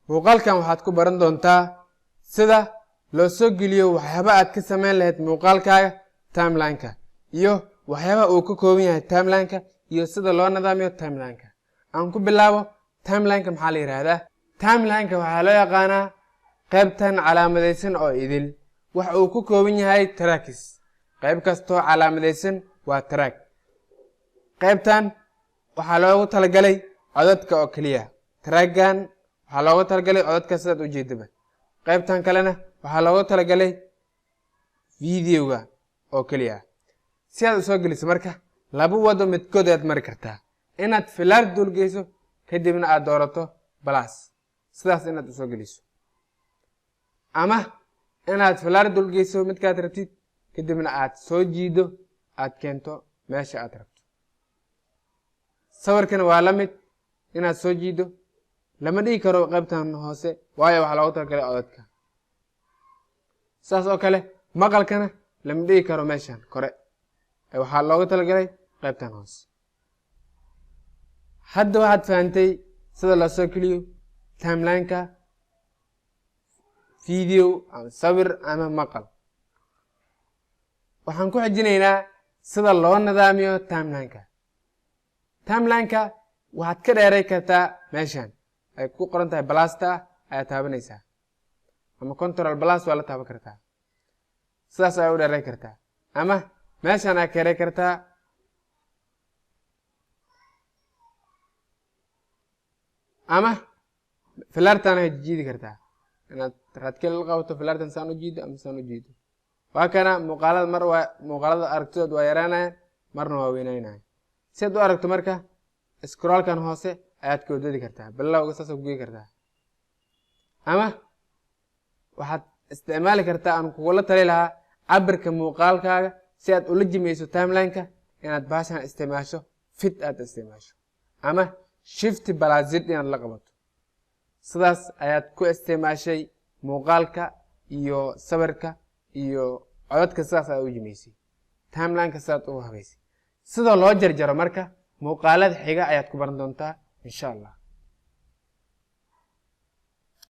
muuqaalkan waxaad ku baran doontaa sida loo soo geliyo waxyaabaha aad ka sameyn lahayd muuqaalkaaga timeline-ka iyo waxyaabaha uu ka kooban yahay timeline-ka iyo sida loo nidaamiyo timeline-ka. aan ku bilaabo timeline-ka maxaa la yiraahdaa? timeline-ka waxaa loo yaqaanaa qaybtan calaamadeysan oo idil wax uu ku kooban yahay tracks. qayb kastoo calaamadeysan waa track. qaybtan waxaa loogu talagalay codadka oo kaliya. track-gan waxaa loogu talagalay codadka sidaad u jeedaba. qaybtan kalena waxaa loogu talagalay video-ga oo kaliya. si aad u soo geliso marka laba wado midkood aad mari kartaa. inaad filaar dul geyso kadibna aad doorato plus sidaas inaad u soo geliso, ama inaad filaar dul geyso midkaad rabtid kadibna aad soo jiido aad keento meesha aad rabto. sawirkan waa la mid, inaad soo jiido lama dhigi karo qaybtan hoose waayo waxaa loogu talagalay codadka. saas oo kale maqalkana lama dhigi karo meeshan kore, waxaa loogu talagalay qaybtan hoose. hadda waxaad fahantay sida loo soo geliyo timeline-ka video ama sawir ama maqal. waxaan ku xijinaynaa sida loo nidaamiyo timeline-ka. timeline-ka waxaad ka dheeray kartaa meeshan ay ku qoran tahay blasta ayaad taabanaysaa, ama control plus waa la taaban kartaa. sidaas ayaa u dheeray kartaa, ama meeshan aad ka dheeray kartaa, ama filaartan aad jiidi kartaa. inaad raadkeel la qabato filaartan saan u jiido ama saan u jiido. waa kana muuqaalada aragtidood waa yaraanayaan marna waa weynaynayaan. si aad u aragto marka scrollkan hoose ayaad ka wadadi kartaa, bilowga saas ku geey kartaa, ama waxaad isticmaali kartaa aan kugula tali lahaa cabirka muuqaalkaaga si aad ula jimeyso timeline-ka inaad baashan isticmaasho fit aad isticmaasho, ama shift plus z inaad la qabato. sidaas ayaad ku isticmaashay muuqaalka iyo sawirka iyo codadka, sidaas aad u jimeysay timeline-ka sidaad u habeysay. sida loo jarjaro marka muuqaalada xiga ayaad ku baran doontaa insha Allah.